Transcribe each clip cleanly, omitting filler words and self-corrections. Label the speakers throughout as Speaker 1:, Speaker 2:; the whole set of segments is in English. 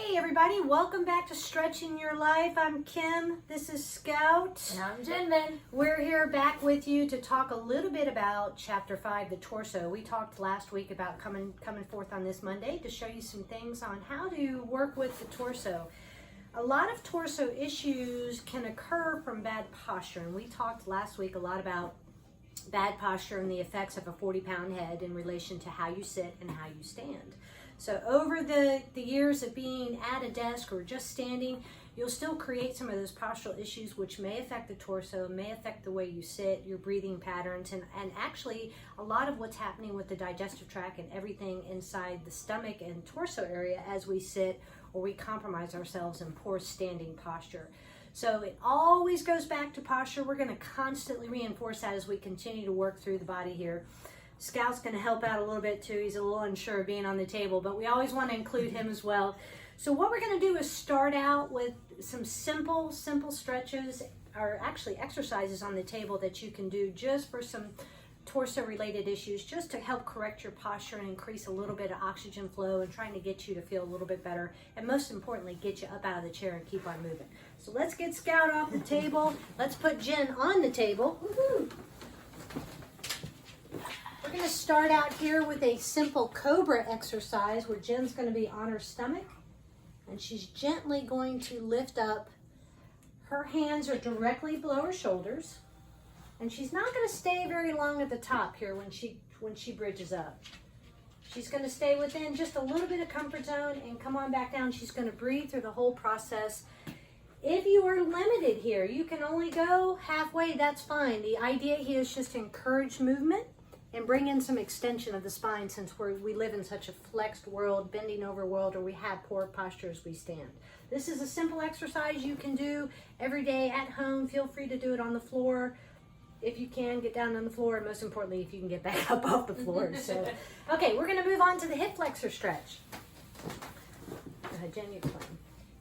Speaker 1: Hey everybody, welcome back to Stretching Your Life. I'm Kim, this is Scout.
Speaker 2: And I'm Jinmin.
Speaker 1: We're here back with you to talk a little bit about Chapter 5, the torso. We talked last week about coming forth on this Monday to show you some things on how to work with the torso. A lot of torso issues can occur from bad posture, and we talked last week a lot about bad posture and the effects of a 40-pound head in relation to how you sit and how you stand. So over the years of being at a desk or just standing, you'll still create some of those postural issues which may affect the torso, may affect the way you sit, your breathing patterns, and actually a lot of what's happening with the digestive tract and everything inside the stomach and torso area as we sit or we compromise ourselves in poor standing posture. So it always goes back to posture. We're going to constantly reinforce that as we continue to work through the body here. Scout's going to help out a little bit too. He's a little unsure of being on the table, but we always want to include him as well. So what we're going to do is start out with some simple stretches, or actually exercises on the table that you can do just for some torso related issues, just to help correct your posture and increase a little bit of oxygen flow and trying to get you to feel a little bit better, and most importantly get you up out of the chair and keep on moving. So let's get Scout off the table. Let's put Jen on the table. Woo-hoo. We're going to start out here with a simple cobra exercise where Jen's going to be on her stomach and she's gently going to lift up. Her hands are directly below her shoulders, and she's not going to stay very long at the top here when she bridges up. She's going to stay within just a little bit of comfort zone and come on back down. She's going to breathe through the whole process. If you are limited here, you can only go halfway, that's fine. The idea here is just to encourage movement and bring in some extension of the spine, since we live in such a flexed world, bending over world, or we have poor posture as we stand. This is a simple exercise you can do every day at home. Feel free to do it on the floor. If you can, get down on the floor, and most importantly, if you can get back up off the floor. So, okay, we're gonna move on to the hip flexor stretch. Go ahead, Jen, you can play.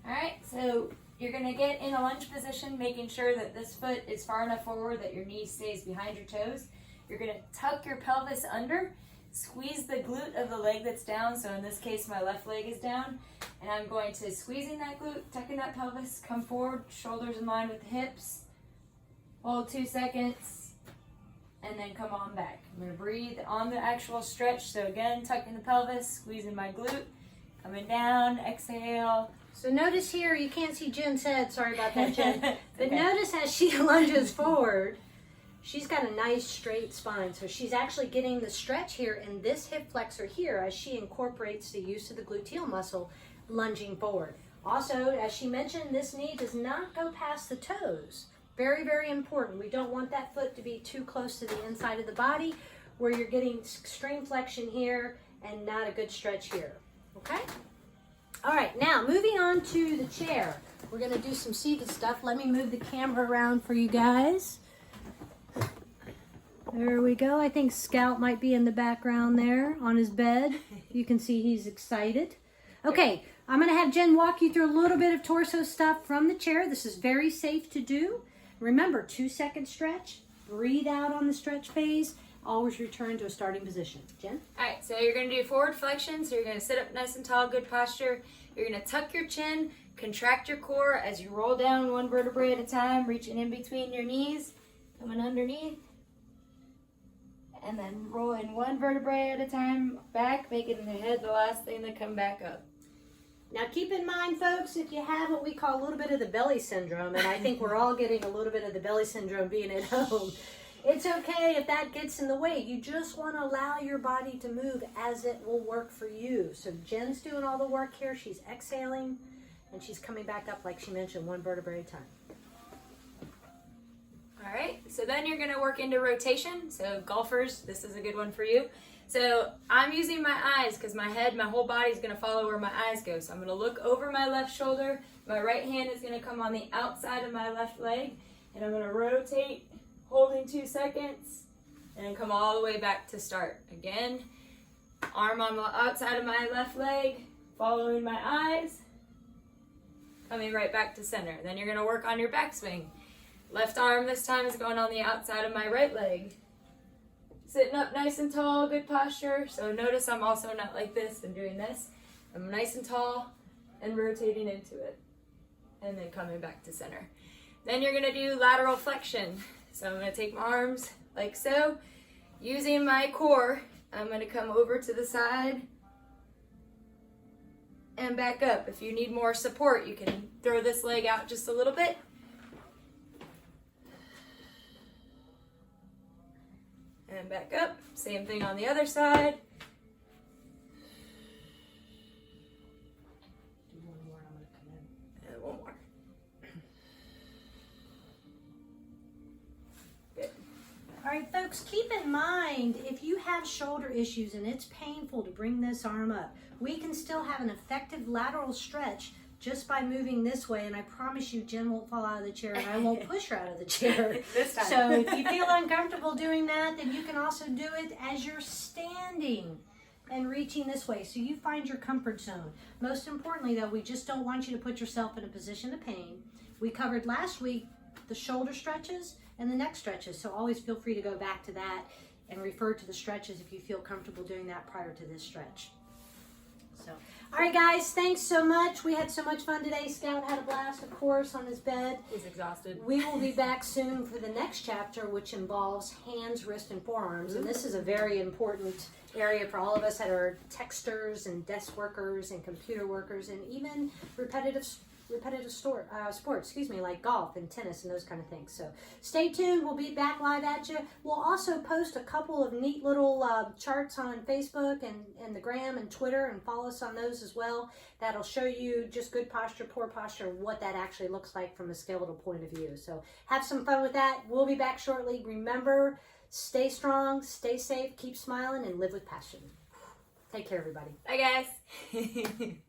Speaker 2: All right, so you're gonna get in a lunge position, making sure that this foot is far enough forward that your knee stays behind your toes. You're gonna tuck your pelvis under, squeeze the glute of the leg that's down. So in this case, my left leg is down, and I'm going to squeezing that glute, tucking that pelvis, come forward, shoulders in line with the hips. Hold 2 seconds, and then come on back. I'm gonna breathe on the actual stretch. So again, tucking the pelvis, squeezing my glute, coming down, exhale.
Speaker 1: So notice here, you can't see Jen's head, sorry about that, Jen. But
Speaker 2: okay.
Speaker 1: Notice as she lunges forward, she's got a nice straight spine. So she's actually getting the stretch here in this hip flexor here as she incorporates the use of the gluteal muscle lunging forward. Also, as she mentioned, this knee does not go past the toes. Very, very important. We don't want that foot to be too close to the inside of the body where you're getting extreme flexion here and not a good stretch here. Okay? All right, now moving on to the chair. We're going to do some seated stuff. Let me move the camera around for you guys. There we go. I think Scout might be in the background there on his bed. You can see he's excited. Okay, I'm going to have Jen walk you through a little bit of torso stuff from the chair. This is very safe to do. Remember, 2-second stretch. Breathe out on the stretch phase. Always return to a starting position. Jen?
Speaker 2: All right, so you're going to do forward flexion. So you're going to sit up nice and tall, good posture. You're going to tuck your chin, contract your core as you roll down one vertebrae at a time, reaching in between your knees, coming underneath. And then rolling one vertebrae at a time back, making the head the last thing to come back up.
Speaker 1: Now keep in mind, folks, if you have what we call a little bit of the belly syndrome, and I think we're all getting a little bit of the belly syndrome being at home, it's okay if that gets in the way. You just want to allow your body to move as it will work for you. So Jen's doing all the work here. She's exhaling, and she's coming back up, like she mentioned, one vertebrae at a time.
Speaker 2: All right, so then you're gonna work into rotation. So golfers, this is a good one for you. So I'm using my eyes because my whole body is gonna follow where my eyes go. So I'm gonna look over my left shoulder. My right hand is gonna come on the outside of my left leg, and I'm gonna rotate, holding 2 seconds, and then come all the way back to start. Again, arm on the outside of my left leg, following my eyes, coming right back to center. Then you're gonna work on your backswing. Left arm this time is going on the outside of my right leg. Sitting up nice and tall, good posture. So notice I'm also not like this and doing this. I'm nice and tall, and rotating into it. And then coming back to center. Then you're gonna do lateral flexion. So I'm gonna take my arms like so. Using my core, I'm gonna come over to the side and back up. If you need more support, you can throw this leg out just a little bit. And back up. Same thing on the other side.
Speaker 3: Do one more and I'm going to come in.
Speaker 2: And one more. Good.
Speaker 1: All right, folks, keep in mind, if you have shoulder issues and it's painful to bring this arm up, we can still have an effective lateral stretch just by moving this way, and I promise you Jen won't fall out of the chair and I won't push her out of the chair.
Speaker 2: This time.
Speaker 1: So if you feel uncomfortable doing that, then you can also do it as you're standing and reaching this way, so you find your comfort zone. Most importantly though, we just don't want you to put yourself in a position of pain. We covered last week the shoulder stretches and the neck stretches, so always feel free to go back to that and refer to the stretches if you feel comfortable doing that prior to this stretch. So, all right guys, thanks so much. We had so much fun today. Scout had a blast, of course, on his bed.
Speaker 2: He's exhausted.
Speaker 1: We will be back soon for the next chapter, which involves hands, wrists, and forearms. And this is a very important area for all of us that are texters and desk workers and computer workers and even repetitive sports, like golf and tennis and those kind of things. So stay tuned. We'll be back live at you. We'll also post a couple of neat little charts on Facebook and the Gram and Twitter, and follow us on those as well. That'll show you just good posture, poor posture, what that actually looks like from a skeletal point of view. So have some fun with that. We'll be back shortly. Remember, stay strong, stay safe, keep smiling, and live with passion. Take care, everybody.
Speaker 2: Bye, guys.